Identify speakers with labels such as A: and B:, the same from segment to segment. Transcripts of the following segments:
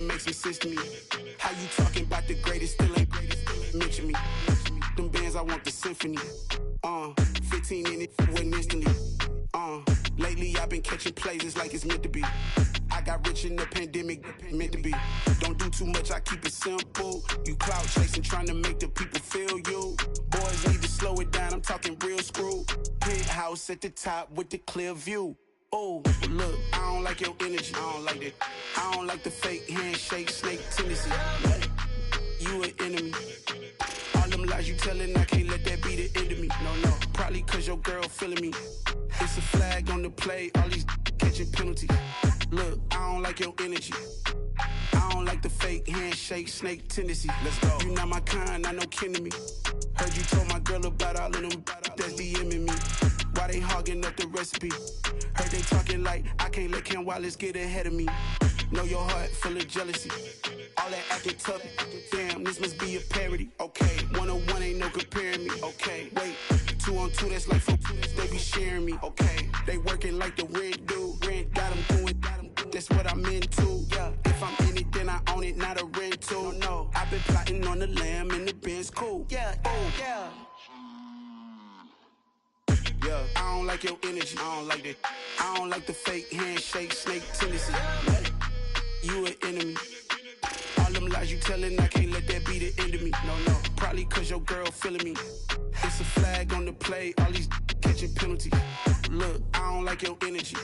A: makes some sense to me. How you talking about the greatest, still ain't mention me. Them bands, I want the symphony. 15 in it, wasn't instantly. Lately I've been catching plays, it's like it's meant to be. I got rich in the pandemic, meant to be. Don't do too much, I keep it simple. You clout chasing, trying to make the people feel you. Boys need to slow it down, I'm talking real screw. Penthouse at the top with the clear view. Oh, look, I don't like your energy, I don't like that. I don't like the fake handshake, snake tendency. You an enemy. All them lies you telling, I can't let that be the end of me. No, probably cause your girl feeling me. It's a flag on the play, all these catching penalties. Look, I don't like your energy. I don't like the fake handshake, snake tendency. Let's go. You not my kind, I know kin to me. Heard you told my girl about all of them that's DMing me. Why they hogging up the recipe? Heard they talking like I can't let Ken Wallace get ahead of me. Know your heart full of jealousy. All that acting tough, damn, this must be a parody. Okay, 1-on-1 ain't no comparing me. Okay, wait, 2-on-2, that's like 4, they be sharing me. Okay, they working like the rent do. Rent got them doing, that's what I'm into. Yeah, if I'm in it, then I own it, not a rental. No, I've been plotting on the lamb and the Benz cool. Yeah, oh, yeah. Yeah, I don't like your energy, I don't like that. I don't like the fake handshake, snake tendency. You an enemy. All them lies you telling, I can't let that be the end of me. No, probably cause your girl feeling me. It's a flag on the play, all these catching penalties. Look, I don't like your energy.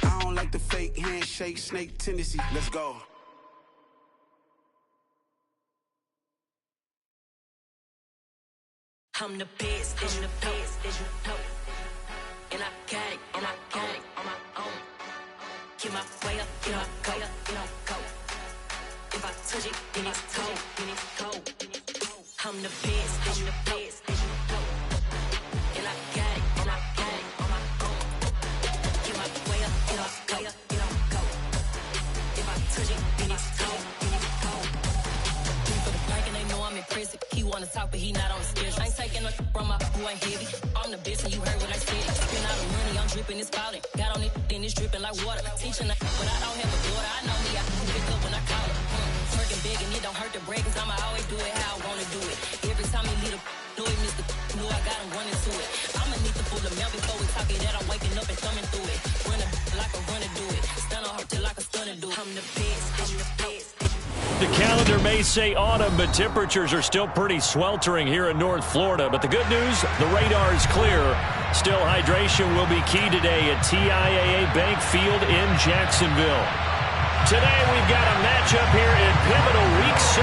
A: I don't like the fake handshake, snake tendency. Let's go.
B: I'm the best, I'm the best, as you know. And I got it, and I got it on my own. Get my way up, get my go, go. If I touch it, then it's cold, then it's cold. I'm the best, I'm the best, as you know. And I got it, and I got it on my own. Get my way up, get my go. If I touch it, then it's cold, then it's cold. For the blank and they know I'm impressive. He wanna talk, but he not on the schedule. I ain't taking no from my who ain't heavy. I'm the best, and you heard what I said. Spend all the money, I'm dripping, it's falling. Got on it, then it's dripping like water. Teaching, but I don't have a daughter. I know me, I can pick up when I call her. Twerking big, and it don't hurt to break, cause I'ma always do it how I wanna do it. Every time he lead a know he missed the know I got him running to it. I'ma need to pull the mail before we talk it that I'm waking up and thumbing through it. Running like a runner do it. Stun on her till like a stunner do it. I'm the best, I'm the best.
C: The calendar may say autumn, but temperatures are still pretty sweltering here in North Florida. But the good news, the radar is clear. Still, hydration will be key today at TIAA Bank Field in Jacksonville. Today, we've got a matchup here in pivotal Week 7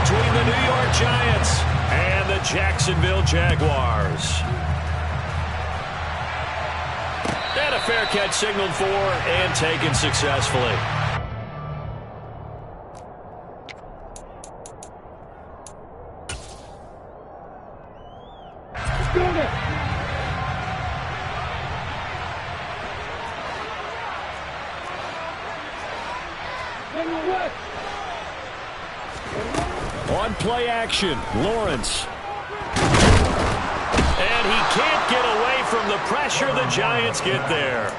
C: between the New York Giants and the Jacksonville Jaguars. And a fair catch signaled for and taken successfully. On play action, Lawrence. And he can't get away from the pressure. The Giants get there.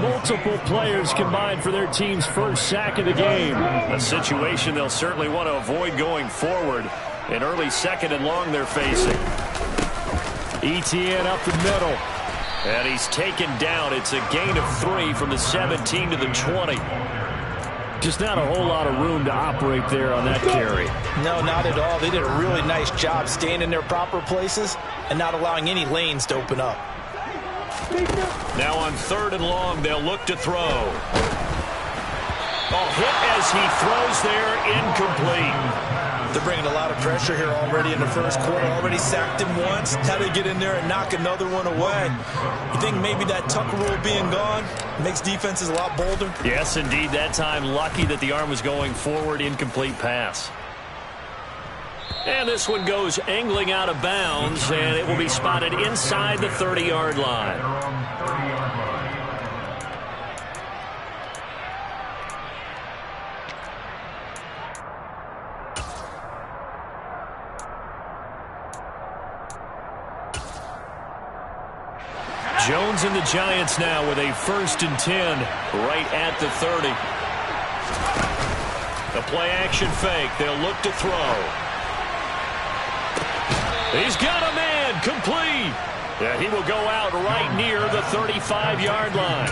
C: Multiple players combined for their team's first sack of the game. A situation they'll certainly want to avoid going forward. An early 2nd and long they're facing. ETN up the middle. And he's taken down. It's a gain of 3 from the 17 to the 20. Just not a whole lot of room to operate there on that carry.
D: No, not at all. They did a really nice job staying in their proper places and not allowing any lanes to open up.
C: Now on 3rd and long, they'll look to throw. A hit as he throws there, incomplete.
D: They're bringing a lot of pressure here already in the first quarter. Already sacked him once. How to get in there and knock another one away. You think maybe that Tucker rule being gone makes defenses a lot bolder?
C: Yes, indeed. That time, lucky that the arm was going forward. Incomplete pass. And this one goes angling out of bounds, and it will be spotted inside the 30-yard line. Jones and the Giants now with a 1st and 10 right at the 30. The play-action fake. They'll look to throw. He's got a man. Complete. Yeah, he will go out right near the 35-yard line.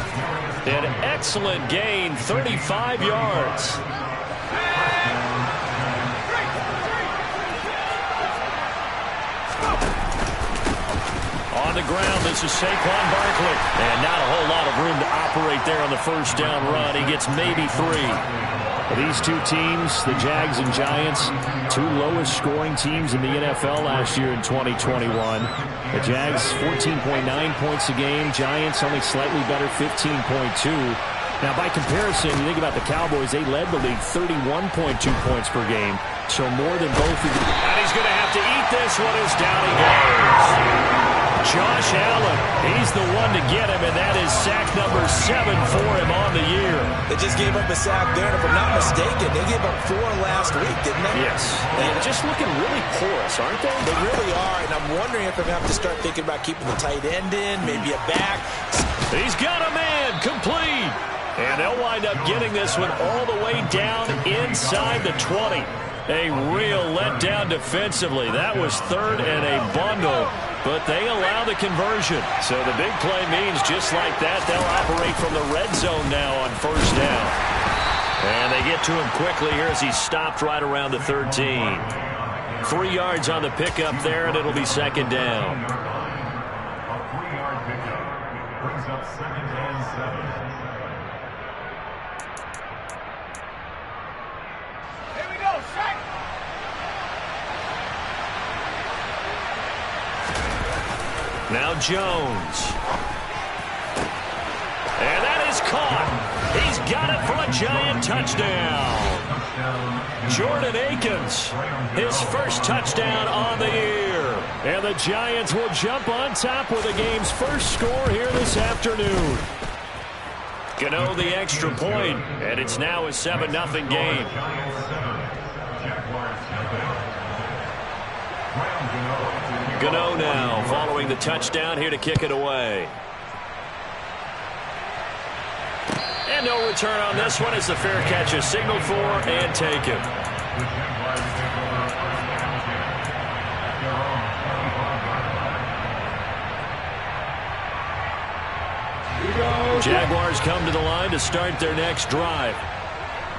C: An excellent gain, 35 yards. On the ground, this is Saquon Barkley. And not a whole lot of room to operate there on the first down run. He gets maybe 3. These two teams, the Jags and Giants, two lowest scoring teams in the NFL last year in 2021. The Jags, 14.9 points a game. Giants only slightly better, 15.2. Now, by comparison, you think about the Cowboys, they led the league 31.2 points per game. So more than both of them. And he's going to have to eat this one as down he goes. Josh Allen, he's the one to get him, and that is sack number 7 for him on the year.
D: They just gave up a sack there, and if I'm not mistaken, they gave up 4 last week, didn't they?
C: Yes. And just looking really porous, aren't they?
D: They really are, and I'm wondering if I'm going to have to start thinking about keeping the tight end in, maybe a back.
C: He's got a man, complete. And they'll wind up getting this one all the way down inside the 20. A real letdown defensively. That was 3rd and a bundle, but they allow the conversion. So the big play means just like that, they'll operate from the red zone now on first down. And they get to him quickly here as he's stopped right around the 13. 3 yards on the pickup there, and it'll be second down.
E: A 3-yard pickup brings up 2nd and 7.
C: Now Jones. And that is caught. He's got it for a Giant touchdown. Jordan Akins, his first touchdown on the year. And the Giants will jump on top with the game's first score here this afternoon. Gano the extra point, and it's now a 7-0 game. Gano now following the touchdown here to kick it away. And no return on this one as the fair catch is signaled for and taken. Jaguars come to the line to start their next drive.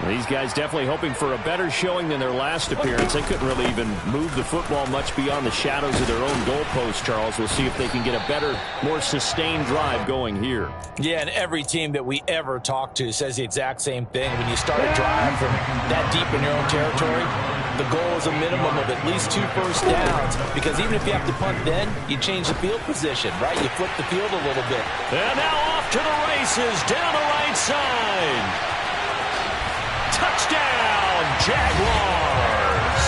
C: These guys definitely hoping for a better showing than their last appearance. They couldn't really even move the football much beyond the shadows of their own goalpost, Charles. We'll see if they can get a better, more sustained drive going here.
D: Yeah, and every team that we ever talk to says the exact same thing. When you start a drive from that deep in your own territory, the goal is a minimum of at least 2 first downs, because even if you have to punt then, you change the field position, right? You flip the field a little bit.
C: And now off to the races down the right side. Touchdown, Jaguars.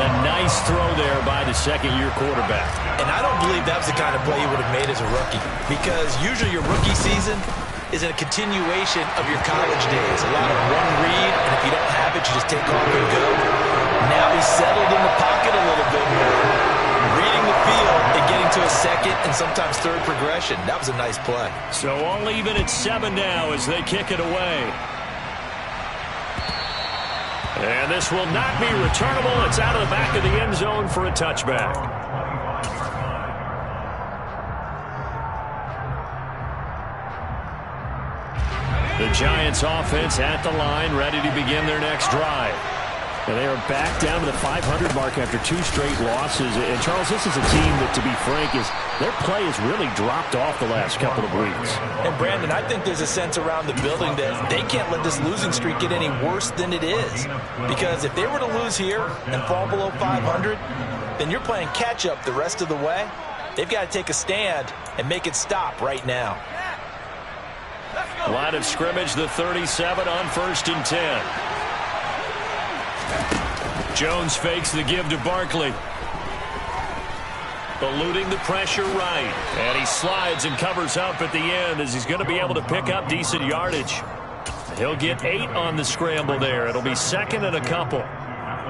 C: A nice throw there by the second-year quarterback.
D: And I don't believe that was the kind of play he would have made as a rookie, because usually your rookie season is a continuation of your college days. A lot of one read, and if you don't have it, you just take off and go. Now he's settled in the pocket a little bit more, reading the field and getting to a second and sometimes third progression. That was a nice play.
C: So all even at 7 now as they kick it away. And this will not be returnable. It's out of the back of the end zone for a touchback. The Giants offense at the line, ready to begin their next drive. And they are back down to the 500 mark after 2 straight losses. And, Charles, this is a team that, to be frank, their play has really dropped off the last couple of weeks.
D: And, Brandon, I think there's a sense around the building that they can't let this losing streak get any worse than it is. Because if they were to lose here and fall below 500, then you're playing catch-up the rest of the way. They've got to take a stand and make it stop right now.
C: Line of scrimmage, the 37 on 1st and 10. Jones fakes the give to Barkley. Eluding the pressure right. And he slides and covers up at the end as he's going to be able to pick up decent yardage. He'll get 8 on the scramble there. It'll be 2nd and a couple.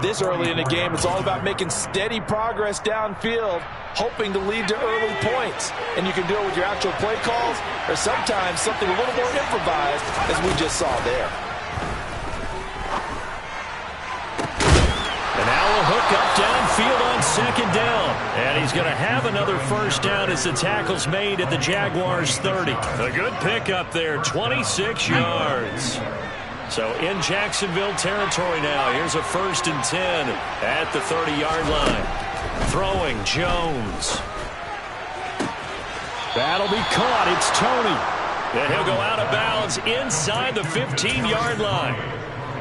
D: This early in the game, it's all about making steady progress downfield, hoping to lead to early points. And you can do it with your actual play calls or sometimes something a little more improvised, as we just saw there.
C: back up downfield on second down. And he's going to have another first down as the tackle's made at the Jaguars' 30. A good pickup there, 26 yards. So in Jacksonville territory now. Here's a 1st and 10 at the 30-yard line. Throwing Jones. That'll be caught. It's Tony. And he'll go out of bounds inside the 15-yard line.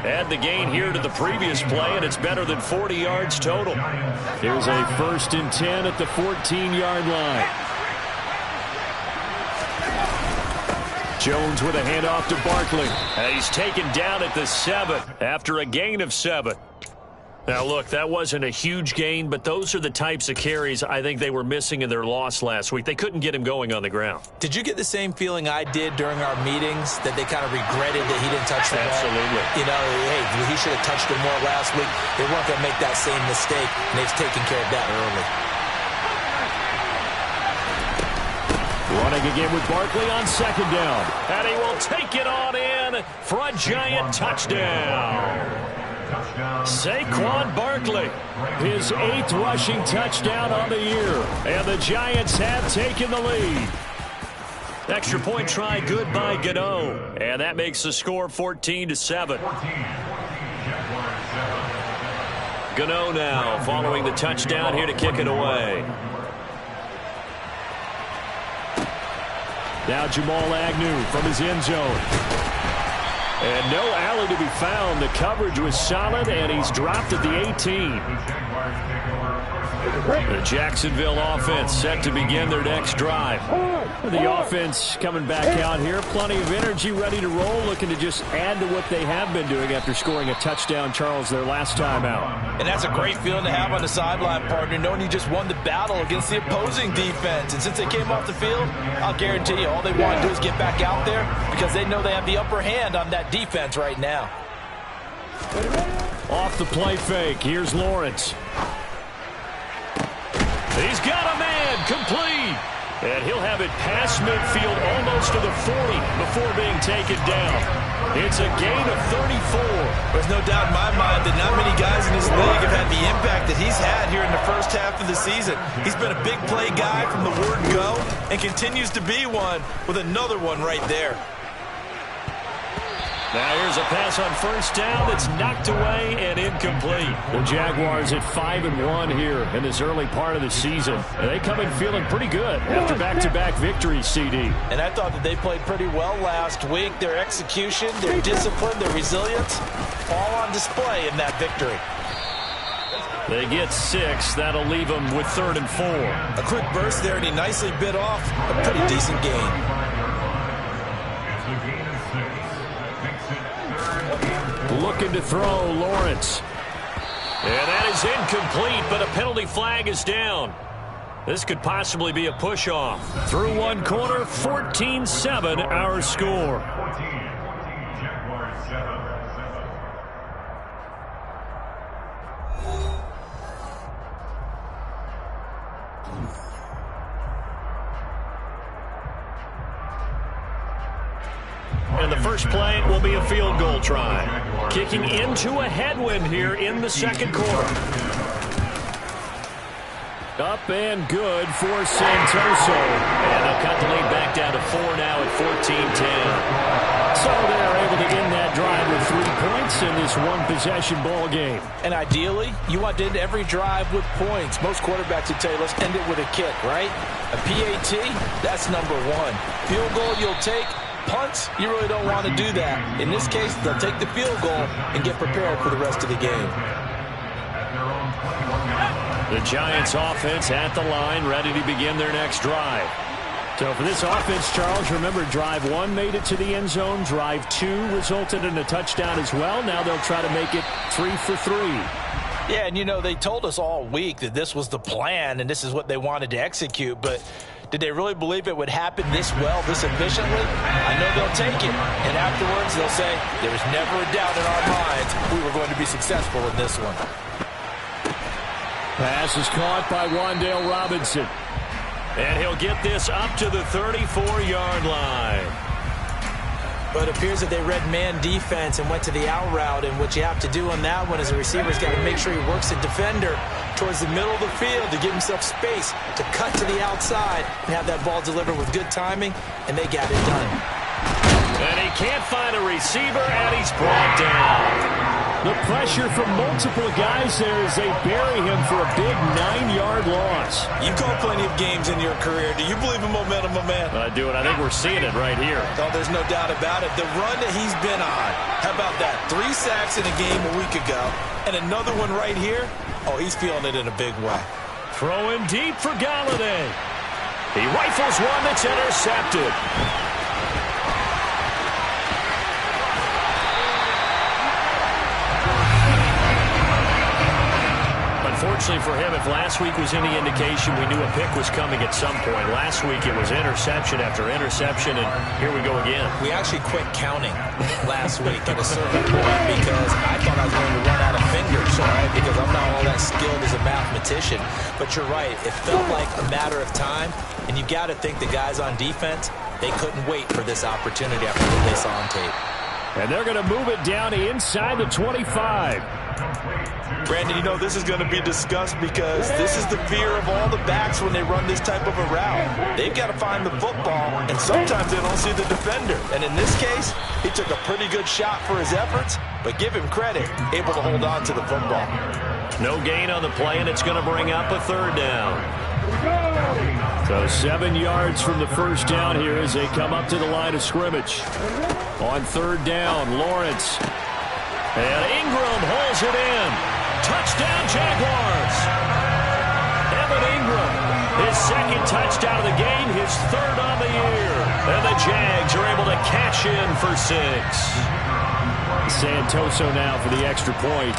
C: Add the gain here to the previous play, and it's better than 40 yards total. Here's a 1st and 10 at the 14-yard line. Jones with a handoff to Barkley. And he's taken down at the 7 after a gain of 7. Now, look, that wasn't a huge gain, but those are the types of carries I think they were missing in their loss last week. They couldn't get him going on the ground.
D: Did you get the same feeling I did during our meetings, that they kind of regretted that he didn't touch the ball?
C: Absolutely.
D: You know, hey, he should have touched it more last week. They weren't going to make that same mistake, and they've taken care of that early.
C: Running again with Barkley on second down. And he will take it on in for a Giant touchdown. Saquon Barkley, his 8th rushing touchdown on the year. And the Giants have taken the lead. Extra point try good by Gano. And that makes the score 14-7. Gano now following the touchdown here to kick it away. Now Jamal Agnew from his end zone. And no alley to be found. The coverage was solid, and he's dropped at the 18. The Jacksonville offense set to begin their next drive. The offense coming back out here. Plenty of energy, ready to roll, looking to just add to what they have been doing after scoring a touchdown, Charles, their last time out.
D: And that's a great feeling to have on the sideline, partner, knowing you just won the battle against the opposing defense. And since they came off the field, I'll guarantee you all they want to do is get back out there because they know they have the upper hand on that defense right now.
C: Off the play fake. Here's Lawrence. He's got a man, complete. And he'll have it past midfield almost to the 40 before being taken down. It's a gain of 34.
D: There's no doubt in my mind that not many guys in this league have had the impact that he's had here in the first half of the season. He's been a big play guy from the word go and continues to be one with another one right there.
C: Now here's a pass on first down that's knocked away and incomplete. The Jaguars at 5-1 here in this early part of the season. And they come in feeling pretty good after back-to-back victories, CD.
D: And I thought that they played pretty well last week. Their execution, their discipline, their resilience, all on display in that victory.
C: They get 6. That'll leave them with 3rd and 4.
D: A quick burst there, and he nicely bit off a pretty decent gain.
C: Looking to throw, Lawrence. And that is incomplete, but a penalty flag is down. This could possibly be a push-off. Through one quarter, 14-7 our score. And the first play will be a field goal try. Kicking into a headwind here in the second quarter. Up and good for Santoso. And they'll cut the lead back down to 4 now at 14-10. So they're able to end that drive with 3 points in this one-possession ball game.
D: And ideally, you want to end every drive with points. Most quarterbacks would tell you, let's end it with a kick, right? A PAT, that's number 1. Field goal you'll take. Punts, you really don't want to do that. In this case, they'll take the field goal and get prepared for the rest of the game.
C: The Giants offense at the line, ready to begin their next drive. So for this offense, Charles, remember drive 1 made it to the end zone. Drive 2 resulted in a touchdown as well. Now they'll try to make it 3 for 3.
D: Yeah, and you know, they told us all week that this was the plan and this is what they wanted to execute, but did they really believe it would happen this well, this efficiently? I know they'll take it. And afterwards, they'll say, there was never a doubt in our minds we were going to be successful in this one.
C: Pass is caught by Wan'Dale Robinson. And he'll get this up to the 34-yard line.
D: Well, it appears that they read man defense and went to the out route, and what you have to do on that one is the receiver's got to make sure he works the defender towards the middle of the field to give himself space to cut to the outside and have that ball delivered with good timing, and they got it done.
C: And he can't find a receiver, and he's brought down.
F: The pressure from multiple guys there as they bury him for a big 9-yard loss.
D: You've called plenty of games in your career. Do you believe in momentum, my man?
C: I do, and I think we're seeing it right here.
D: Oh, there's no doubt about it. The run that he's been on. How about that? 3 sacks in a game a week ago, and another one right here. Oh, he's feeling it in a big way.
C: Throwing deep for Galladay. He rifles one that's intercepted. Unfortunately for him, if last week was any indication, we knew a pick was coming at some point. Last week it was interception after interception, and here we go again.
D: We actually quit counting last week at a certain point because I thought I was going to run out of fingers, all right, because I'm not all that skilled as a mathematician. But you're right. It felt like a matter of time, and you got to think the guys on defense, they couldn't wait for this opportunity after what they saw on tape.
C: And they're going to move it down inside the 25.
D: Brandon, you know this is going to be discussed because this is the fear of all the backs when they run this type of a route. They've got to find the football, and sometimes they don't see the defender. And in this case, he took a pretty good shot for his efforts, but give him credit, able to hold on to the football.
C: No gain on the play, and it's going to bring up a 3rd down. So 7 yards from the first down here as they come up to the line of scrimmage. On 3rd down, Lawrence. And Ingram holds it in. Touchdown, Jaguars. Evan Ingram, his 2nd touchdown of the game, his 3rd on the year. And the Jags are able to cash in for 6. Santoso now for the extra point.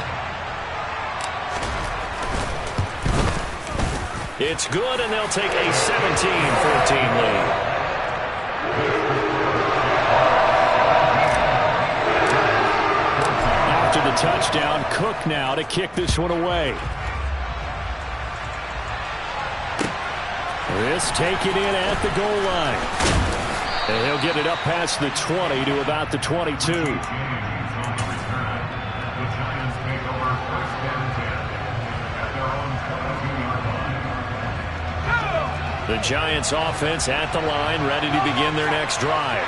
C: It's good, and they'll take a 17-14 lead. After the touchdown, Cook now to kick this one away. This taken in at the goal line. And he'll get it up past the 20 to about the 22. The Giants offense at the line, ready to begin their next drive.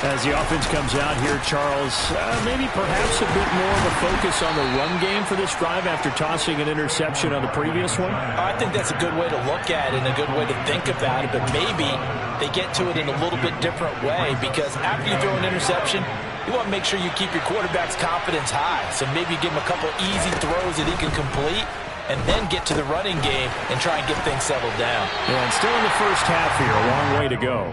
C: As the offense comes out here, Charles, maybe perhaps a bit more of a focus on the run game for this drive after tossing an interception on the previous one?
D: I think that's a good way to look at it and a good way to think about it, but maybe they get to it in a little bit different way because after you throw an interception, you want to make sure you keep your quarterback's confidence high. So maybe give him a couple easy throws that he can complete and then get to the running game and try and get things settled down.
C: Yeah, and still in the first half here, a long way to go.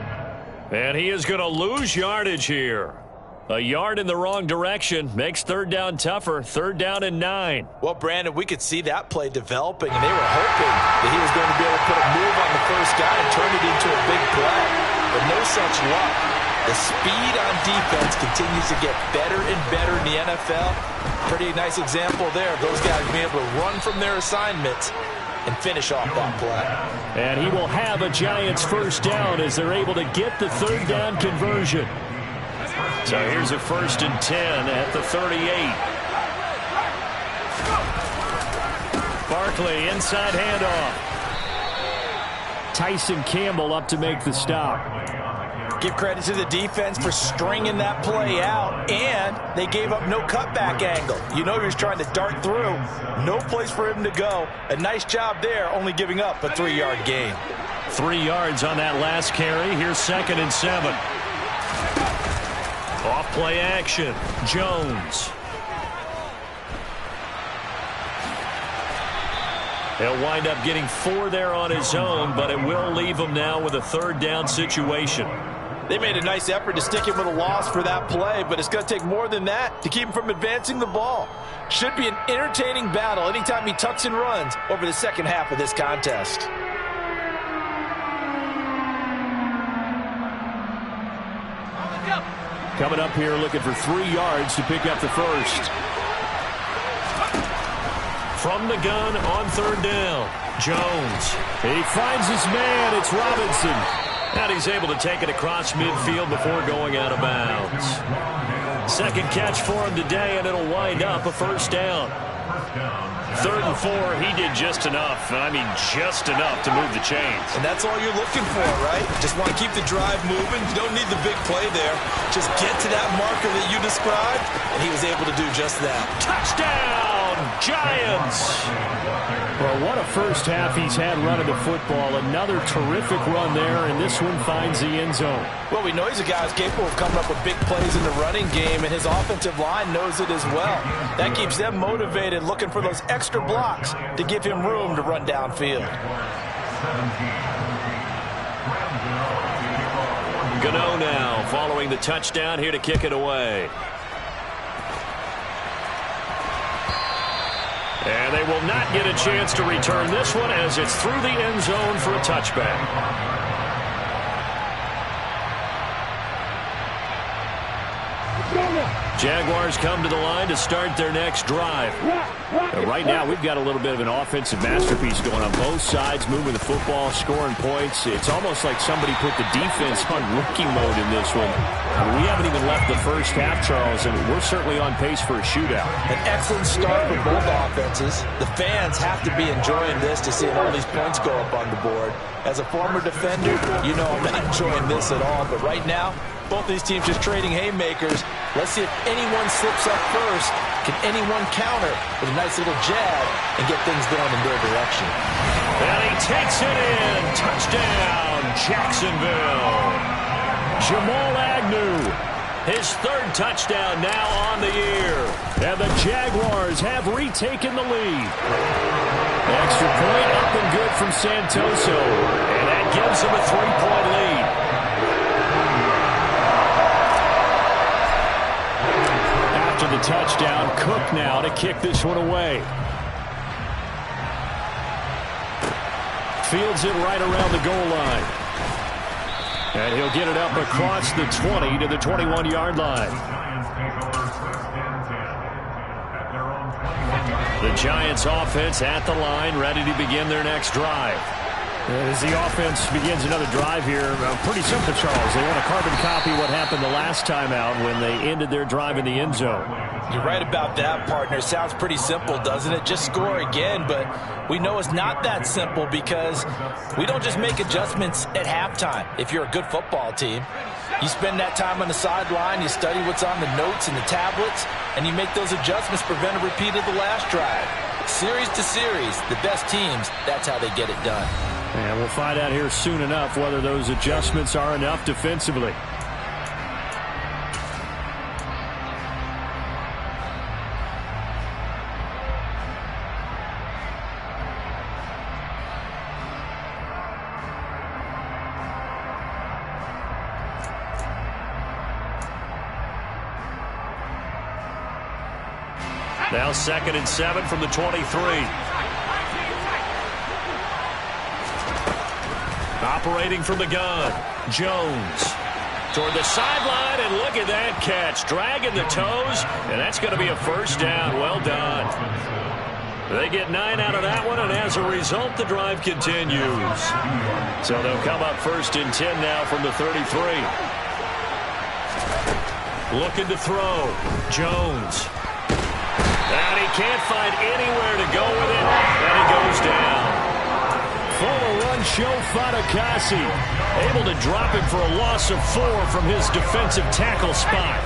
C: And he is going to lose yardage here. A yard in the wrong direction makes 3rd down tougher. 3rd down and 9.
D: Well, Brandon, we could see that play developing, and they were hoping that he was going to be able to put a move on the first guy and turn it into a big play. But no such luck. The speed on defense continues to get better and better in the NFL. Pretty nice example there of those guys being able to run from their assignments and finish off that play.
C: And he will have a Giants 1st down as they're able to get the 3rd down conversion. So here's a 1st and 10 at the 38. Barkley inside handoff. Tyson Campbell up to make the stop.
D: Give credit to the defense for stringing that play out, and they gave up no cutback angle. You know he was trying to dart through. No place for him to go. A nice job there, only giving up a 3-yard gain.
C: 3 yards on that last carry. Here's 2nd and 7. Off play action. Jones. He'll wind up getting 4 there on his own, but it will leave him now with a 3rd down situation.
D: They made a nice effort to stick him with a loss for that play, but it's going to take more than that to keep him from advancing the ball. Should be an entertaining battle anytime he tucks and runs over the second half of this contest.
C: Coming up here looking for 3 yards to pick up the 1st. From the gun on 3rd down, Jones. He finds his man. It's Robinson. And he's able to take it across midfield before going out of bounds. Second catch for him today, and it'll wind up a first down. 3rd and 4, he did just enough. I mean, just enough to move the chains.
D: And that's all you're looking for, right? Just want to keep the drive moving. You don't need the big play there. Just get to that marker that you described, and he was able to do just that.
C: Touchdown, Giants!
F: Well, what a first half he's had running the football. Another terrific run there, and this one finds the end zone.
D: Well, we know he's a guy who's capable of coming up with big plays in the running game, and his offensive line knows it as well. That keeps them motivated, looking for those extra blocks to give him room to run downfield.
C: Gano now following the touchdown here to kick it away. And they will not get a chance to return this one as it's through the end zone for a touchback. Jaguars come to the line to start their next drive. Right now, we've got a little bit of an offensive masterpiece going on both sides, moving the football, scoring points. It's almost like somebody put the defense on rookie mode in this one. I mean, we haven't even left the first half, Charles, and we're certainly on pace for a shootout.
D: An excellent start for both offenses. The fans have to be enjoying this to see all these points go up on the board. As a former defender, you know I'm not enjoying this at all, but right now, both these teams just trading haymakers. Let's see if anyone slips up first. Can anyone counter with a nice little jab and get things going in their direction?
C: And he takes it in. Touchdown, Jacksonville. Jamal Agnew, his 3rd touchdown now on the year. And the Jaguars have retaken the lead. Extra point up and good from Santoso. And that gives them a 3-point lead. The touchdown, Cook now to kick this one away. Fields it right around the goal line. And he'll get it up across the 20 to the 21-yard line. The Giants offense at the line, ready to begin their next drive. As the offense begins another drive here, pretty simple, Charles. They want to carbon copy what happened the last time out when they ended their drive in the end zone.
D: You're right about that, partner. Sounds pretty simple, doesn't it? Just score again, but we know it's not that simple because we don't just make adjustments at halftime. If you're a good football team, you spend that time on the sideline, you study what's on the notes and the tablets, and you make those adjustments, prevent a repeat of the last drive. Series to series, the best teams, that's how they get it done.
F: And we'll find out here soon enough whether those adjustments are enough defensively.
C: Now 2nd and 7 from the 23. Operating from the gun, Jones toward the sideline, and look at that catch, dragging the toes, and that's going to be a first down. Well done. They get 9 out of that one, and as a result, the drive continues. So they'll come up 1st and 10 now from the 33. Looking to throw, Jones. And he can't find anywhere to go with it, and he goes down. Former run show Fatukasi able to drop him for a loss of 4 from his defensive tackle spot.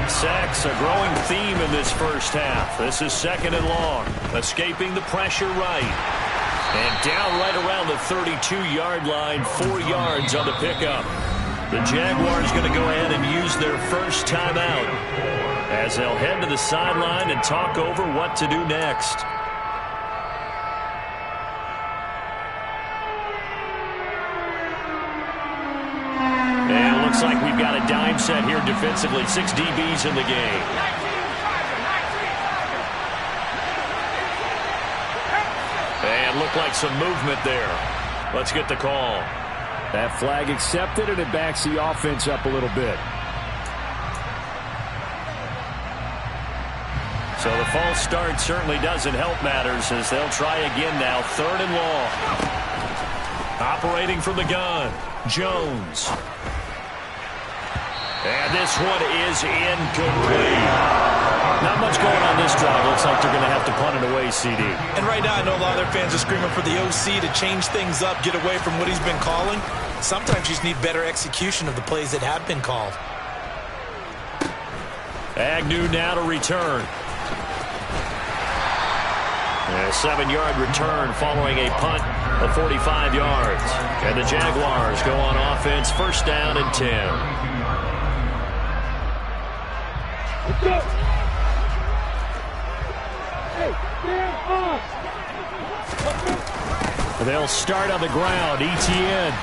C: Sacks a growing theme in this first half. This is 2nd and long. Escaping the pressure right. And down right around the 32-yard line, 4 yards on the pickup. The Jaguars going to go ahead and use their first timeout as they'll head to the sideline and talk over what to do next. And it looks like we've got a dime set here defensively. 6 DBs in the game. And looked like some movement there. Let's get the call.
F: That flag accepted, and it backs the offense up a little bit.
C: So the false start certainly doesn't help matters as they'll try again now. 3rd and long. Operating from the gun, Jones. And this one is incomplete. Not much going on this drive. Looks like they're going to have to punt it away, CD.
D: And right now I know a lot of their fans are screaming for the OC to change things up, get away from what he's been calling. Sometimes you just need better execution of the plays that have been called.
C: Agnew now to return. And a 7-yard return following a punt of 45 yards. And the Jaguars go on offense, first down and 10.
G: Let's go. Hey, stand up.
C: They'll start on the ground. Etienne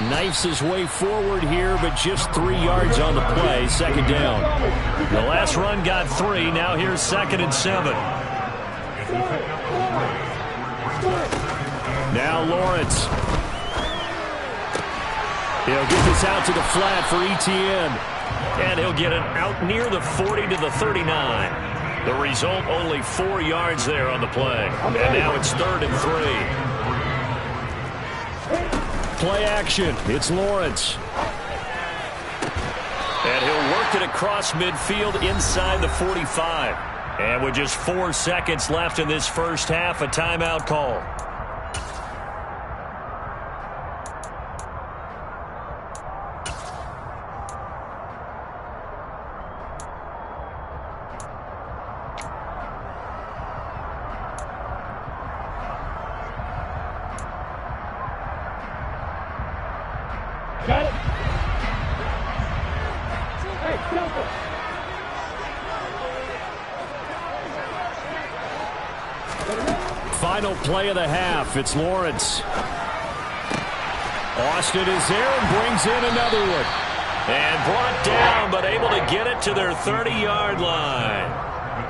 C: knifes his way forward here, but just 3 yards on the play. Second down. The last run got 3. Now here's 2nd and 7. Now Lawrence. He'll get this out to the flat for Etienne. And he'll get it out near the 40 to the 39. The result, only 4 yards there on the play. And now it's 3rd and 3. Play action. It's Lawrence. And he'll work it across midfield inside the 45. And with just 4 seconds left in this first half, a timeout call.
G: Got it. Hey, Delta.
C: Final play of the half. It's Lawrence. Austin is there and brings in another one. And brought down, but able to get it to their 30-yard line.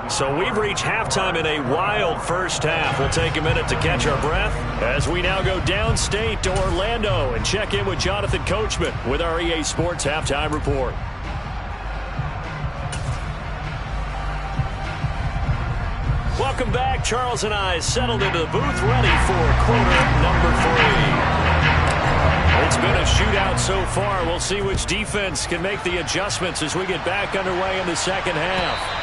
C: So we've reached halftime in a wild first half. We'll take a minute to catch our breath as we now go downstate to Orlando and check in with Jonathan Coachman with our EA Sports Halftime Report. Welcome back. Charles and I settled into the booth, ready for quarter number 3. It's been a shootout so far. We'll see which defense can make the adjustments as we get back underway in the second half.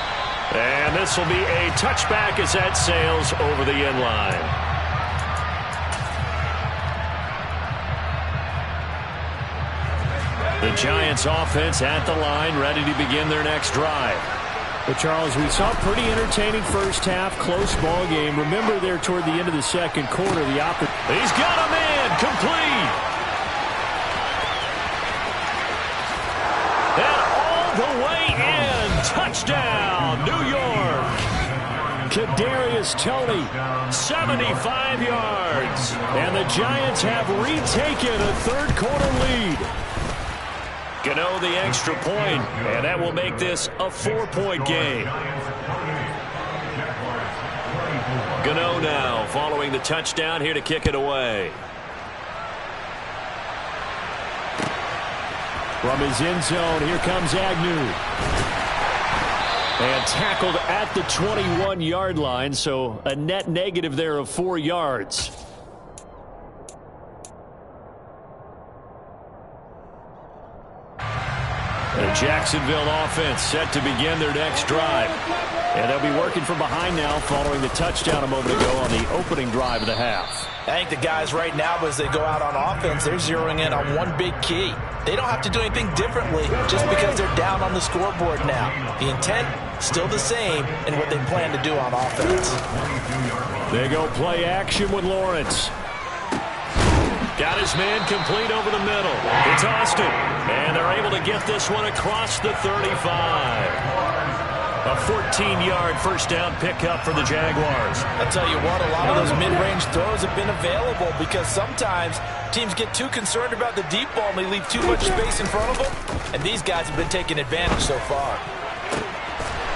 C: And this will be a touchback as that sails over the end line. The Giants offense at the line, ready to begin their next drive.
F: But, Charles, we saw a pretty entertaining first half, close ball game. Remember there toward the end of the second quarter, the opposite.
C: He's got a man, complete. And all the way in, touchdown, New York.
F: Kadarius Toney,
C: 75 yards.
F: and the Giants have retaken a third-quarter lead.
C: Gano the extra point, and that will make this a 4-point game. Gano now following the touchdown here to kick it away.
F: From his end zone, here comes Agnew. And tackled at the 21-yard line, so a net negative there of 4 yards.
C: The Jacksonville offense set to begin their next drive.
F: And they'll be working from behind now following the touchdown a moment ago on the opening drive of the half.
D: I think the guys right now, as they go out on offense, they're zeroing in on one big key. They don't have to do anything differently just because they're down on the scoreboard now. The intent, still the same in what they plan to do on offense.
F: They go play action with Lawrence.
C: Got his man complete over the middle. It's Austin. And they're able to get this one across the 35. A 14-yard first down pickup for the Jaguars.
D: I'll tell you what, a lot of those mid-range throws have been available because sometimes teams get too concerned about the deep ball and they leave too much space in front of them. And these guys have been taking advantage so far.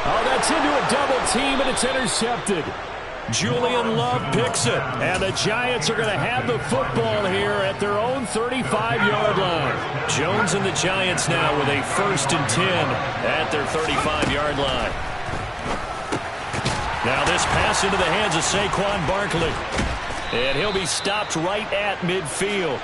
F: Oh, that's into a double team, and it's intercepted.
C: Julian Love picks it.
F: And the Giants are going to have the football here at their own 35-yard line.
C: Jones and the Giants now with a 1st and 10 at their 35-yard line. Now this pass into the hands of Saquon Barkley. And he'll be stopped right at midfield.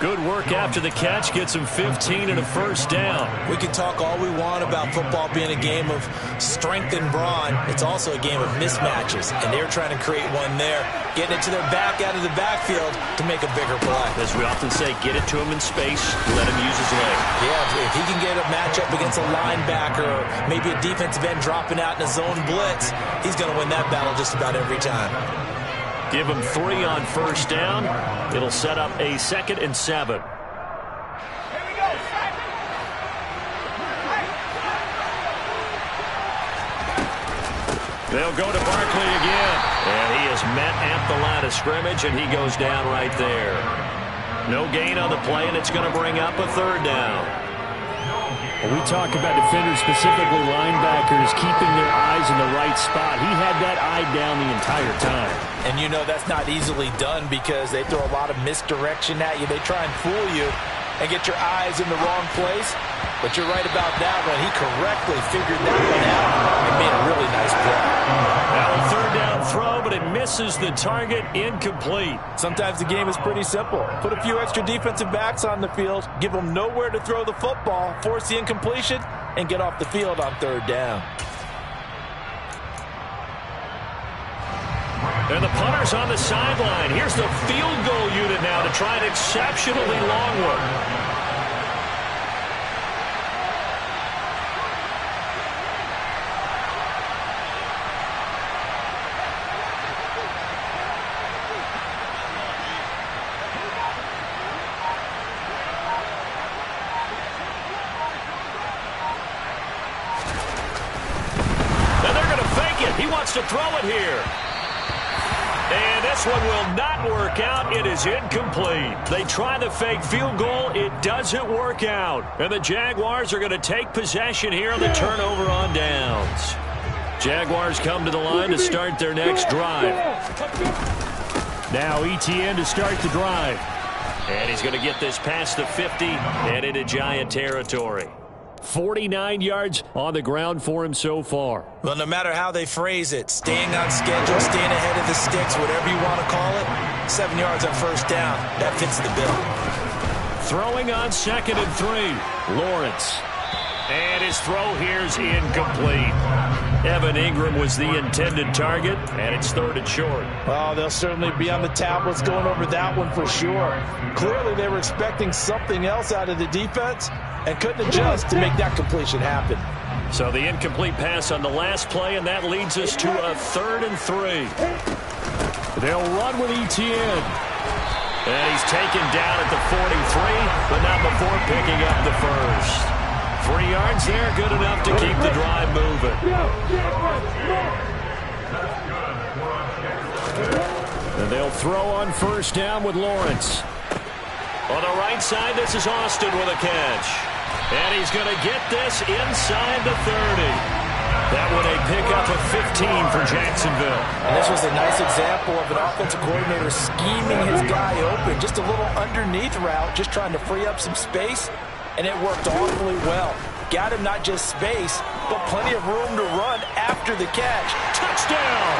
C: Good work after the catch. Gets him 15 and a first down.
D: We can talk all we want about football being a game of strength and brawn. It's also a game of mismatches, and they're trying to create one there, getting it to their back out of the backfield to make a bigger play.
C: As we often say, get it to him in space, let him use his leg.
D: Yeah, if he can get a matchup against a linebacker or maybe a defensive end dropping out in a zone blitz, he's going to win that battle just about every time.
C: Give him 3 on first down. It'll set up a 2nd and 7. They'll go to Barkley again. And he is met at the line of scrimmage, and he goes down right there. No gain on the play, and it's going to bring up a 3rd down.
F: We talk about defenders, specifically linebackers, keeping their eyes in the right spot. He had that eye down the entire time.
D: And you know that's not easily done because they throw a lot of misdirection at you. They try and fool you and get your eyes in the wrong place. But you're right about that one. He correctly figured that one out and made a really nice play.
C: Now a 3rd down throw, but it misses the target. Incomplete.
D: Sometimes the game is pretty simple. Put a few extra defensive backs on the field, give them nowhere to throw the football, force the incompletion, and get off the field on 3rd down.
C: And the punter's on the sideline. Here's the field goal unit now to try an exceptionally long one. And they're going to fake it. He wants to throw it here. And this one will not work out. It is incomplete. They try the fake field goal. It doesn't work out. And the Jaguars are going to take possession here on the turnover on downs. Jaguars come to the line to start their next drive.
F: Now ETN to start the drive.
C: And he's going to get this past the 50 and into Giant territory.
F: 49 yards on the ground for him so far.
D: Well, no matter how they phrase it, staying on schedule, staying ahead of the sticks, whatever you want to call it, 7 yards on first down, that fits the bill.
C: Throwing on 2nd and 3. Lawrence. And his throw here's incomplete. Evan Ingram was the intended target, and it's 3rd and short.
D: Well, they'll certainly be on the tablets going over that one for sure. Clearly, they were expecting something else out of the defense and couldn't adjust to make that completion happen.
C: So the incomplete pass on the last play, and that leads us to a 3rd and 3.
F: They'll run with ETN.
C: And he's taken down at the 43, but not before picking up the first. 3 yards there, good enough to keep the drive moving.
F: And they'll throw on first down with Lawrence.
C: On the right side, this is Austin with a catch. And he's going to get this inside the 30. That one a pickup of 15 for Jacksonville.
D: And this was a nice example of an offensive coordinator scheming his guy open. Just a little underneath route, just trying to free up some space. And it worked awfully well. Got him not just space, but plenty of room to run after the catch.
C: Touchdown!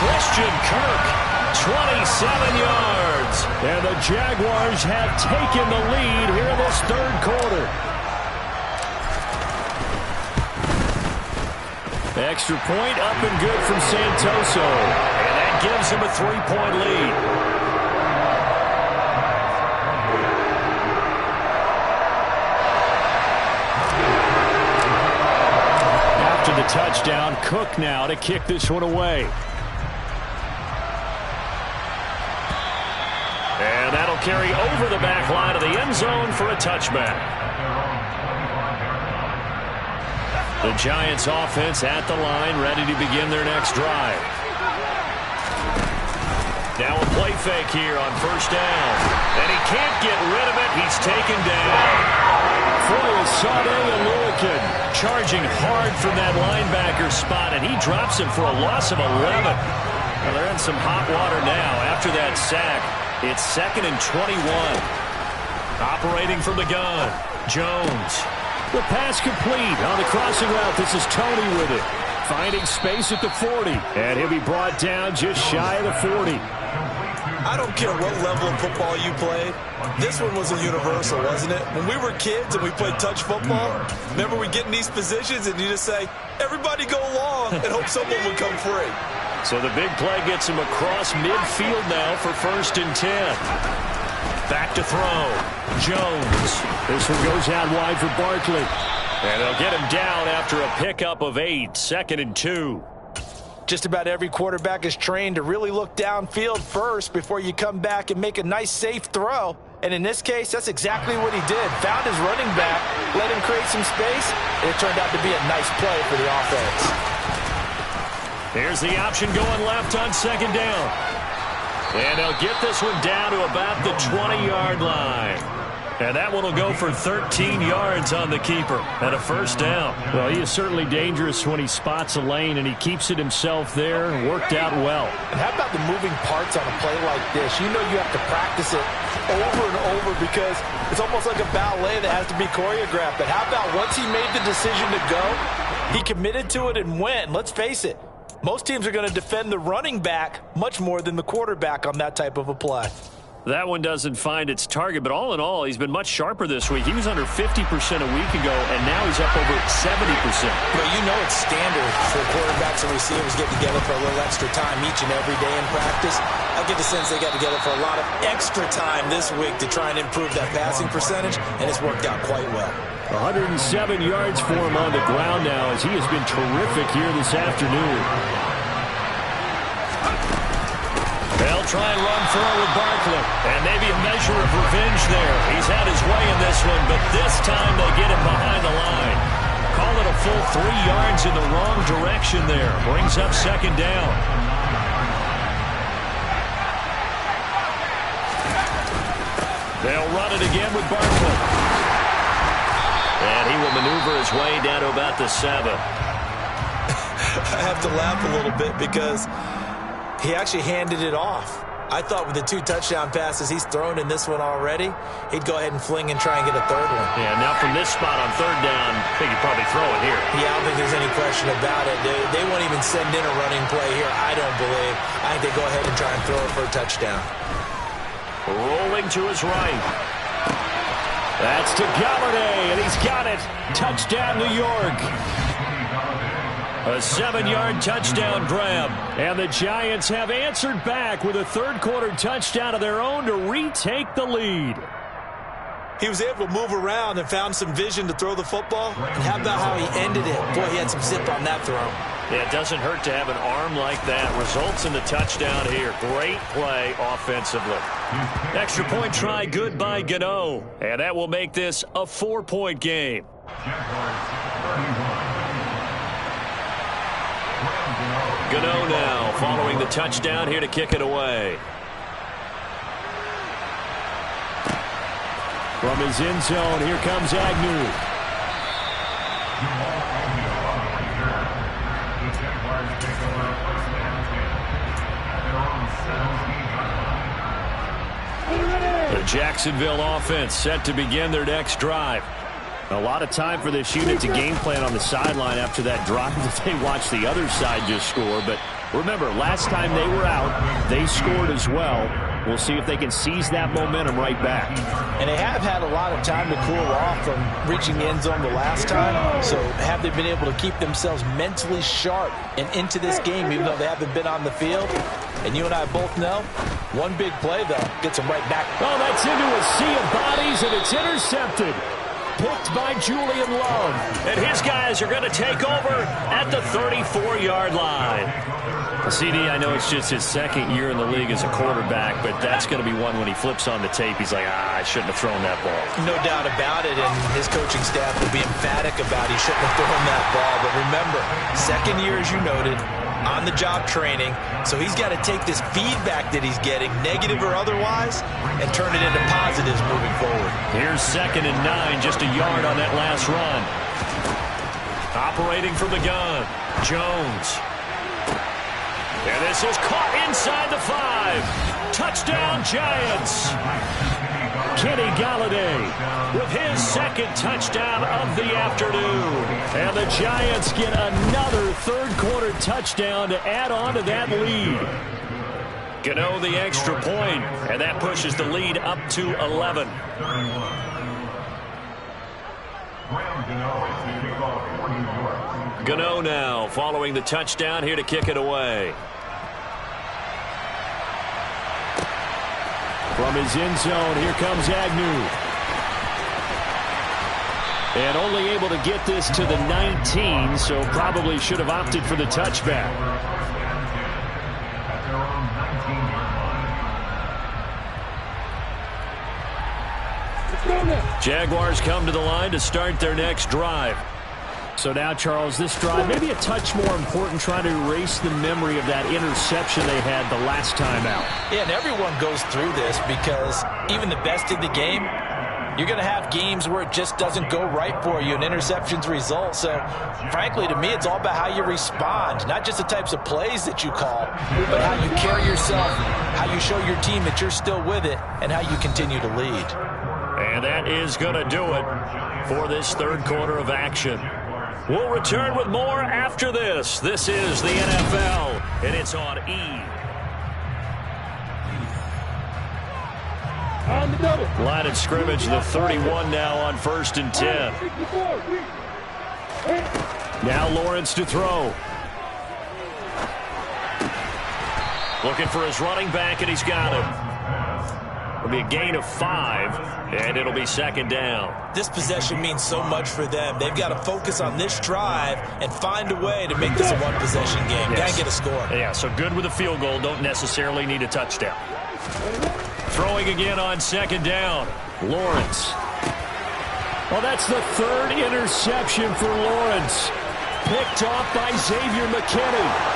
C: Christian Kirk, 27 yards.
F: And the Jaguars have taken the lead here in this 3rd quarter. Extra point up and good from Santoso.
C: And that gives him a 3-point lead.
F: The touchdown. Cook now to kick this one away.
C: And that'll carry over the back line of the end zone for a touchback. The Giants offense at the line, ready to begin their next drive. Now a play fake here on first down. And he can't get rid of it. He's taken down.
F: Sade Aluakin charging hard from that linebacker spot, and he drops him for a loss of 11. Well, they're in some hot water now after that sack. It's 2nd and 21. Operating from the gun, Jones.
C: The pass complete on the crossing route. This is Tony with it. Finding space at the 40. And he'll be brought down just shy of the 40.
D: I don't care what level of football you played. This one was a universal, wasn't it? When we were kids and we played touch football, remember we get in these positions and you just say, everybody go long, and hope someone would come free.
C: So the big play gets him across midfield now for 1st and 10. Back to throw. Jones. This one goes out wide for Barkley. And they'll get him down after a pickup of 8. 2nd and 2.
D: Just about every quarterback is trained to really look downfield first before you come back and make a nice, safe throw. And in this case, that's exactly what he did. Found his running back, let him create some space, and it turned out to be a nice play for the offense.
C: Here's the option going left on 2nd down. And they'll get this one down to about the 20-yard line. And that one will go for 13 yards on the keeper and a 1st down. Well, he is certainly dangerous when he spots a lane, and he keeps it himself there and worked out well.
D: And how about the moving parts on a play like this? You know you have to practice it over and over because it's almost like a ballet that has to be choreographed. But how about once he made the decision to go, he committed to it and went. And let's face it, most teams are going to defend the running back much more than the quarterback on that type of a play.
C: That one doesn't find its target, but all in all, he's been much sharper this week. He was under 50% a week ago, and now he's up over 70%.
D: Well, you know it's standard for quarterbacks and receivers get together for a little extra time each and every day in practice. I get the sense they got together for a lot of extra time this week to try and improve that passing percentage, and it's worked out quite well.
C: 107 yards for him on the ground now, as he has been terrific here this afternoon. They'll try and run through with Barkley. And maybe a measure of revenge there. He's had his way in this one, but this time they get him behind the line. Call it a full 3 yards in the wrong direction there. Brings up 2nd down. They'll run it again with Barkley. And he will maneuver his way down to about the 7.
D: I have to laugh a little bit because he actually handed it off. I thought with the 2 touchdown passes he's thrown in this one already, he'd go ahead and fling and try and get a 3rd one.
C: Yeah, now from this spot on 3rd down, I think he'd probably throw it here.
D: Yeah, I don't think there's any question about it. They won't even send in a running play here, I don't believe. I think they go ahead and try and throw it for a touchdown.
C: Rolling to his right. That's to Galladay, and he's got it. Touchdown, New York. A 7-yard touchdown grab. And the Giants have answered back with a 3rd quarter touchdown of their own to retake the lead.
D: He was able to move around and found some vision to throw the football. And how about how he ended it? Boy, he had some zip on that throw.
C: Yeah, it doesn't hurt to have an arm like that. Results in the touchdown here. Great play offensively. Extra point try, good by Gano. And that will make this a 4-point game. Gano now following the touchdown here to kick it away. From his end zone, here comes Agnew. The Jacksonville offense set to begin their next drive. A lot of time for this unit to game plan on the sideline after that drive that they watched the other side just score. But remember, last time they were out, they scored as well. We'll see if they can seize that momentum right back.
D: And they have had a lot of time to cool off from reaching the end zone the last time. So have they been able to keep themselves mentally sharp and into this game, even though they haven't been on the field? And you and I both know, one big play, though, gets them right back.
C: Oh, that's into a sea of bodies, and it's intercepted. Picked by Julian Love. And his guys are going to take over at the 34-yard line. CD, I know it's just his 2nd year in the league as a quarterback, but that's going to be one when he flips on the tape. He's like, I shouldn't have thrown that ball.
D: No doubt about it, and his coaching staff will be emphatic about he shouldn't have thrown that ball. But remember, 2nd year, as you noted, on-the-job training, so he's got to take this feedback that he's getting, negative or otherwise, and turn it into positives moving forward.
C: Here's 2nd and 9, just a yard on that last run. Operating from the gun, Jones. And this is caught inside the 5. Touchdown, Giants. Kenny Golladay with his second touchdown of the afternoon. And the Giants get another third-quarter touchdown to add on to that lead. Gano the extra point, and that pushes the lead up to 11. Gano now following the touchdown here to kick it away. From his end zone, here comes Agnew. And only able to get this to the 19, so probably should have opted for the touchback. Jaguars come to the line to start their next drive. So now, Charles, this drive maybe a touch more important, trying to erase the memory of that interception they had the last time out.
D: Yeah, and everyone goes through this because even the best in the game, you're going to have games where it just doesn't go right for you and interceptions result. So, frankly, to me, it's all about how you respond, not just the types of plays that you call, but how you carry yourself, how you show your team that you're still with it, and how you continue to lead.
C: And that is going to do it for this third quarter of action. We'll return with more after this. This is the NFL, and it's on E.
G: On the double.
C: Line of scrimmage, the 31 now on 1st and 10. Now Lawrence to throw. Looking for his running back, and he's got him. It'll be a gain of 5, and it'll be second down.
D: This possession means so much for them. They've got to focus on this drive and find a way to make this a one-possession game.
C: Yes.
D: Got to get a score.
C: Yeah, so good with a field goal. Don't necessarily need a touchdown. Throwing again on second down. Lawrence. Well, that's the third interception for Lawrence. Picked off by Xavier McKinney.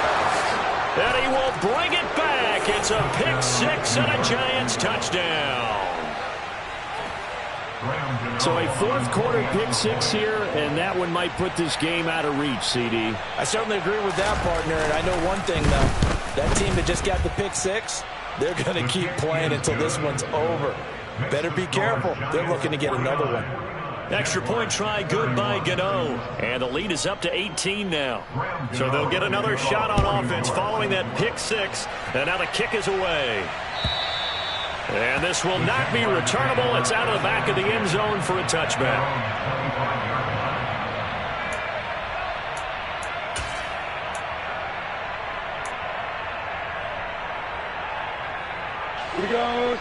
C: And he will bring it back. It's a pick 6 and a Giants touchdown. So a fourth quarter pick 6 here, and that one might put this game out of reach, CD.
D: I certainly agree with that, partner. And I know one thing, though. That team that just got the pick 6, they're going to keep playing until this one's over. Better be careful. They're looking to get another one.
C: Extra point try good by Gano. And the lead is up to 18 now. So they'll get another shot on offense following that pick 6. And now the kick is away. And this will not be returnable. It's out of the back of the end zone for a touchback.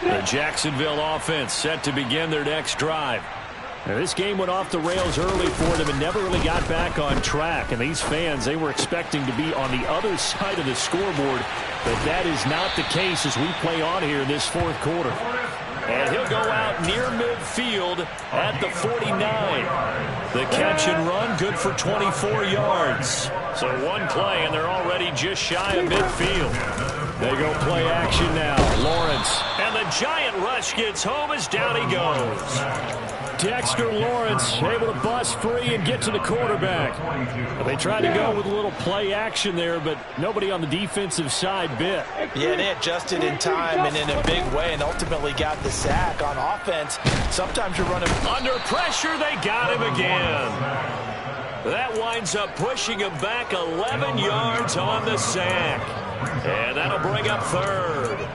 C: The Jacksonville offense set to begin their next drive. Now, this game went off the rails early for them and never really got back on track. And these fans, they were expecting to be on the other side of the scoreboard. But that is not the case as we play on here in this fourth quarter. And he'll go out near midfield at the 49. The catch and run, good for 24 yards. So one play, and they're already just shy of midfield. They go play action now. Lawrence. And the giant rush gets home as down he goes. Dexter Lawrence able to bust free and get to the quarterback. They tried to go with a little play action there, but nobody on the defensive side bit.
D: Yeah, they adjusted in time and in a big way and ultimately got the sack on offense. Sometimes you're running
C: under pressure. They got him again. That winds up pushing him back 11 yards on the sack. And that'll bring up third.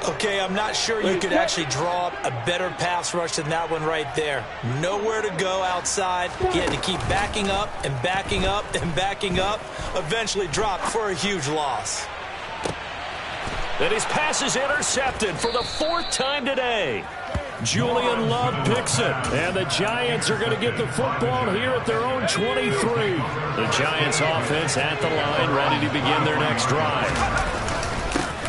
D: Okay, I'm not sure you could actually draw up a better pass rush than that one right there. Nowhere to go outside. He had to keep backing up and backing up and backing up. Eventually dropped for a huge loss.
C: And his pass is intercepted for the 4th time today. Julian Love picks it. And the Giants are going to get the football here at their own 23. The Giants offense at the line, ready to begin their next drive.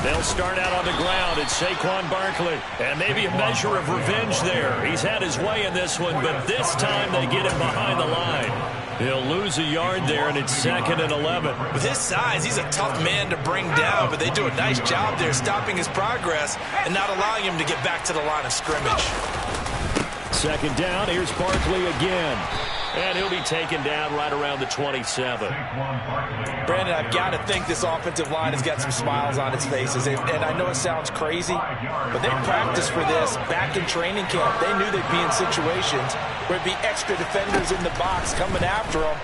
C: They'll start out on the ground. It's Saquon Barkley. And maybe a measure of revenge there. He's had his way in this one, but this time they get him behind the line. He'll lose a yard there, and it's 2nd and 11.
D: With his size, he's a tough man to bring down, but they do a nice job there stopping his progress and not allowing him to get back to the line of scrimmage.
C: 2nd down. Here's Barkley again. And he'll be taken down right around the 27.
D: Brandon, I've got to think this offensive line has got some smiles on its faces. And I know it sounds crazy, but they practiced for this back in training camp. They knew they'd be in situations where it'd be extra defenders in the box coming after them,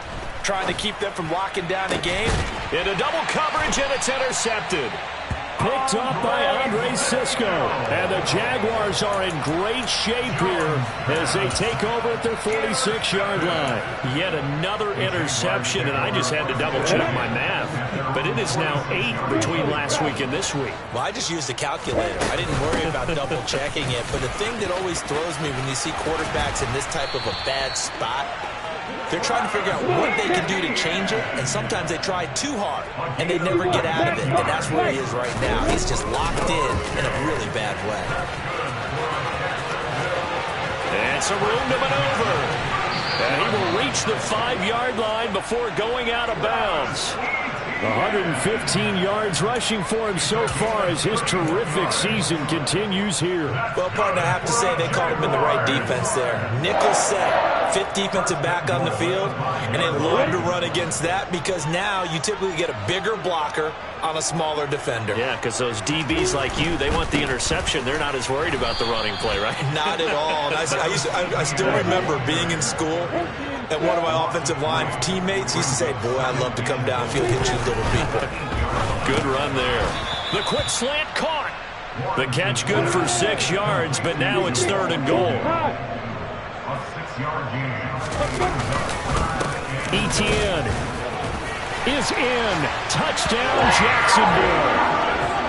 D: trying to keep them from locking down a game.
C: Into double coverage, and it's intercepted.
F: Picked up by Andre Cisco. And the Jaguars are in great shape here as they take over at their 46-yard line.
C: Yet another interception, and I just had to double-check my math. But it is now 8 between last week and this week.
D: Well, I just used a calculator. I didn't worry about double-checking it. But the thing that always throws me when you see quarterbacks in this type of a bad spot, they're trying to figure out what they can do to change it, and sometimes they try too hard, and they never get out of it. And that's where he is right now. He's just locked in a really bad way.
C: And some room to maneuver. And he will reach the 5-yard line before going out of bounds.
F: 115 yards rushing for him so far as his terrific season continues here.
D: Well, partner, I have to say they caught him in the right defense there. Nickel set, fifth defensive back on the field, and they love to run against that because now you typically get a bigger blocker on a smaller defender.
C: Yeah, because those DBs like you, they want the interception. They're not as worried about the running play, right?
D: Not at all. And I still remember being in school, and one of my offensive line teammates used to say, boy, I'd love to come downfield and hit you little people.
C: Good run there. The quick slant caught. The catch good for 6 yards, but now it's 3rd and goal.
E: A 6-yard gain.
F: Etienne is in. Touchdown, Jacksonville.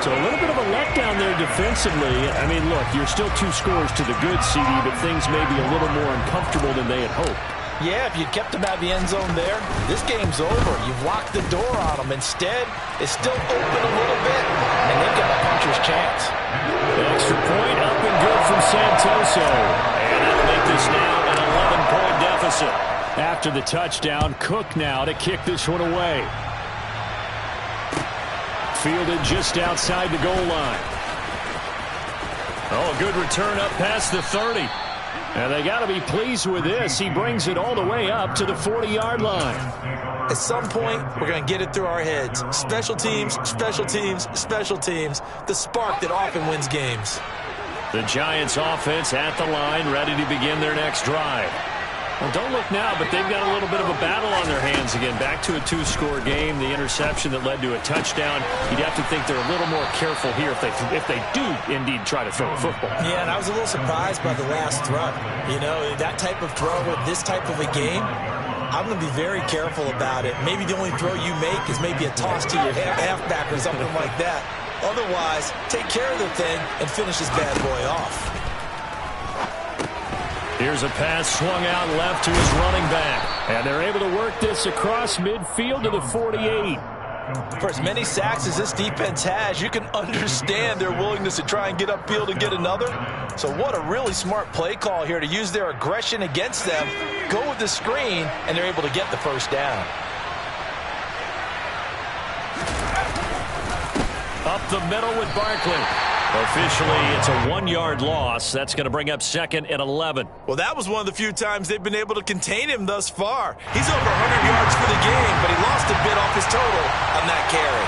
F: So a little bit of a letdown there defensively. I mean, look, you're still 2 scores to the good, CD, but things may be a little more uncomfortable than they had hoped.
D: Yeah, if you'd kept them out of the end zone there, this game's over. You've locked the door on them. Instead, it's still open a little bit, and they've got a puncher's chance.
F: The extra point up and good from Santoso.
C: And that'll make this now an 11-point deficit.
F: After the touchdown, Cook now to kick this one away. Fielded just outside the goal line.
C: Oh, a good return up past the 30.
F: And they got to be pleased with this. He brings it all the way up to the 40-yard line.
D: At some point, we're going to get it through our heads. Special teams, special teams, special teams. The spark that often wins games.
C: The Giants offense at the line, ready to begin their next drive. Well, don't look now, but they've got a little bit of a battle on their hands again. Back to a 2-score game. The interception that led to a touchdown. You'd have to think they're a little more careful here if they do indeed try to throw a football.
D: Yeah, and I was a little surprised by the last throw. You know, that type of throw with this type of a game, I'm going to be very careful about it. Maybe the only throw you make is maybe a toss to your halfback or something like that. Otherwise, take care of the thing and finish this bad boy off.
C: Here's a pass swung out left to his running back.
F: And they're able to work this across midfield to the 48.
D: For as many sacks as this defense has, you can understand their willingness to try and get upfield and get another. So what a really smart play call here to use their aggression against them, go with the screen, and they're able to get the first down.
C: Up the middle with Barkley. Officially, it's a 1-yard loss. That's going to bring up 2nd and 11.
D: Well, that was one of the few times they've been able to contain him thus far. He's over 100 yards for the game, but he lost a bit off his total on that carry.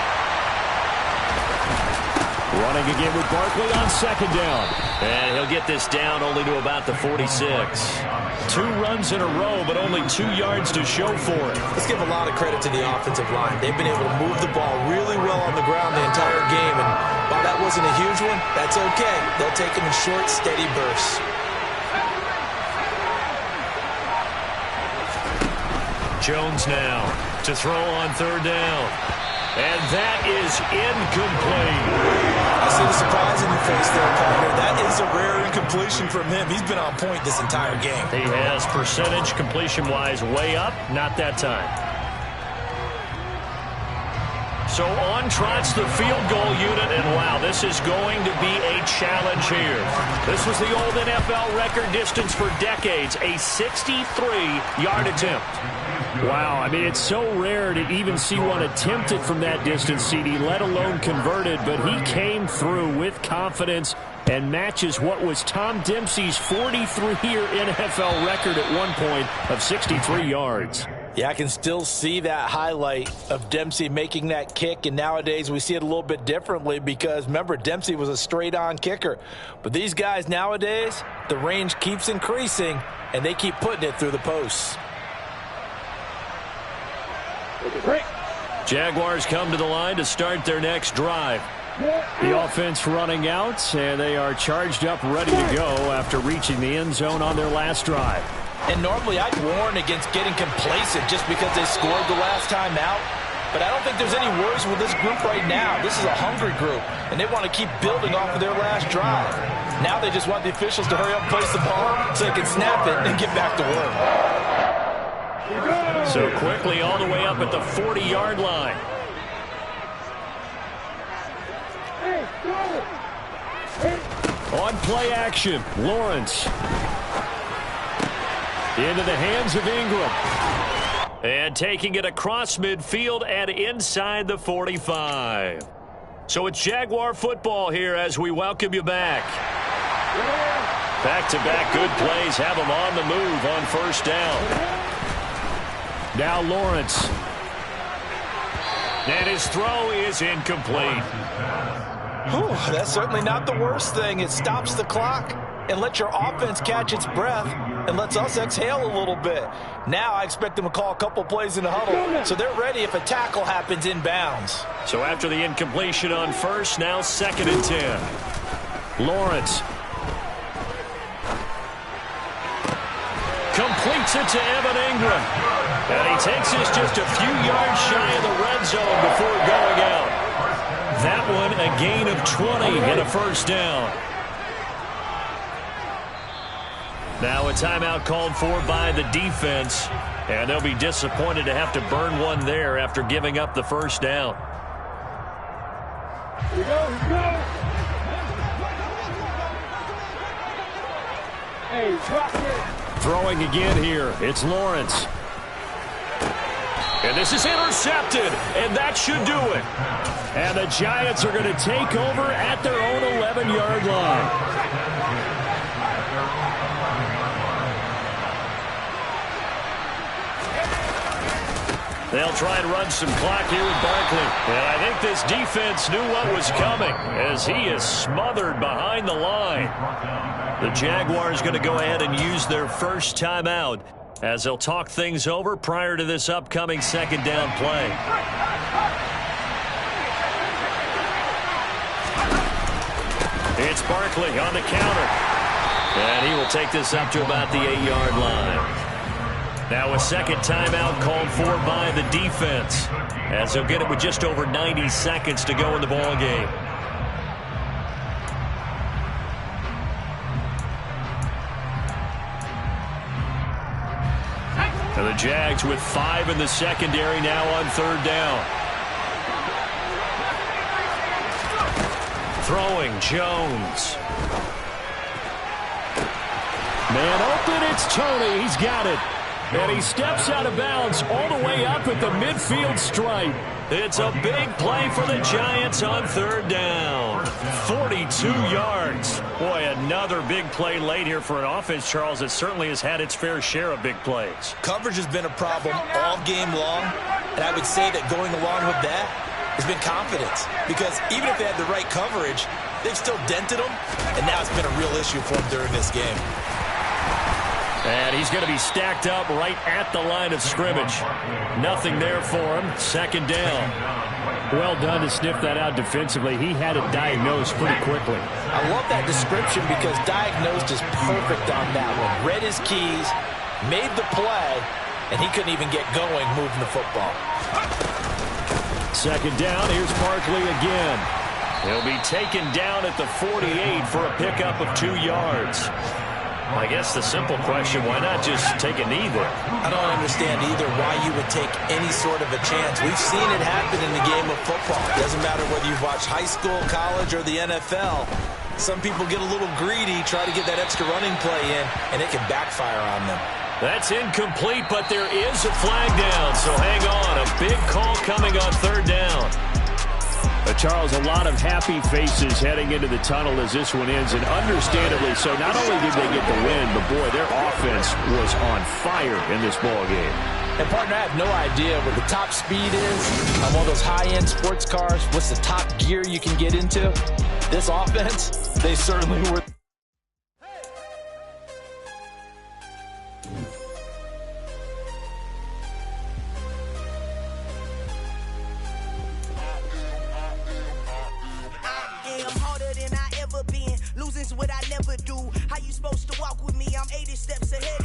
F: Running again with Barkley on 2nd down.
C: And he'll get this down only to about the 46.
F: 2 runs in a row, but only 2 yards to show for it.
D: Let's give a lot of credit to the offensive line. They've been able to move the ball really well on the ground the entire game, and while that wasn't a huge one, that's okay. They'll take them in short, steady bursts.
C: Jones now to throw on 3rd down. And that is incomplete.
D: I see the surprise in your face there, partner. That is a rare incompletion from him. He's been on point this entire game.
C: He has percentage completion-wise way up. Not that time. So on trots the field goal unit, and wow, this is going to be a challenge here. This was the old NFL record distance for decades, a 63-yard attempt.
F: Wow, I mean, it's so rare to even see one attempted from that distance, CD, let alone converted, but he came through with confidence
C: and matches what was Tom Dempsey's 43-year NFL record at one point of 63 yards.
D: Yeah, I can still see that highlight of Dempsey making that kick, and nowadays we see it a little bit differently because, remember, Dempsey was a straight-on kicker. But these guys nowadays, the range keeps increasing, and they keep putting it through the posts.
C: Jaguars come to the line to start their next drive. The offense running out, and they are charged up, ready to go after reaching the end zone on their last drive.
D: And normally I'd warn against getting complacent just because they scored the last time out. But I don't think there's any worries with this group right now. This is a hungry group, and they want to keep building off of their last drive. Now they just want the officials to hurry up and place the ball so they can snap it and get back to work.
C: So quickly all the way up at the 40-yard line. On play action, Lawrence. Into the hands of Ingram. And taking it across midfield and inside the 45. So it's Jaguar football here as we welcome you back. Back-to-back good plays have them on the move on first down. Now Lawrence. And his throw is incomplete.
D: Whew, that's certainly not the worst thing. It stops the clock and lets your offense catch its breath and lets us exhale a little bit. Now I expect them to call a couple plays in the huddle, so they're ready if a tackle happens inbounds.
C: So after the incompletion on first, now 2nd and 10. Lawrence. Completes it to Evan Ingram. And he takes this just a few yards shy of the red zone before going out. That one a gain of 20 and a first down. Now a timeout called for by the defense, and they'll be disappointed to have to burn one there after giving up the first down.
G: Here we go, here we go. Hey, drop it.
C: Throwing again here, it's Lawrence. And this is intercepted, and that should do it. And the Giants are going to take over at their own 11-yard line. They'll try and run some clock here with Barkley. And I think this defense knew what was coming as he is smothered behind the line. The Jaguars going to go ahead and use their first timeout as they'll talk things over prior to this upcoming second down play. It's Barkley on the counter. And he will take this up to about the 8-yard line. Now a second timeout called for by the defense as they'll get it with just over 90 seconds to go in the ball game. And the Jags with 5 in the secondary now on third down. Throwing Jones. Man open, it's Tony. He's got it. And he steps out of bounds all the way up at the midfield stripe. It's a big play for the Giants on third down. 42 yards. Boy, another big play late here for an offense, Charles, that certainly has had its fair share of big plays.
D: Coverage has been a problem all game long, and I would say that going along with that has been confidence. Because even if they had the right coverage, they've still dented them, and now it's been a real issue for them during this game.
C: And he's going to be stacked up right at the line of scrimmage. Nothing there for him. Second down. Well done to sniff that out defensively. He had it diagnosed pretty quickly.
D: I love that description because diagnosed is perfect on that one. Read his keys, made the play, and he couldn't even get going moving the football.
C: Second down. Here's Barkley again. He'll be taken down at the 48 for a pickup of 2 yards. I guess the simple question, why not just take a knee there?
D: I don't understand either why you would take any sort of a chance. We've seen it happen in the game of football. It doesn't matter whether you've watched high school, college, or the NFL. Some people get a little greedy, try to get that extra running play in, and it can backfire on them.
C: That's incomplete, but there is a flag down, so hang on. A big call coming on third down. The Charles, a lot of happy faces heading into the tunnel as this one ends, and understandably so. Not only did they get the win, but, boy, their offense was on fire in this ball game.
D: And, partner, I have no idea what the top speed is on one of those high-end sports cars. What's the top gear you can get into? This offense, they certainly were.
H: Losing's what I never do. How you supposed to walk with me? I'm 80 steps ahead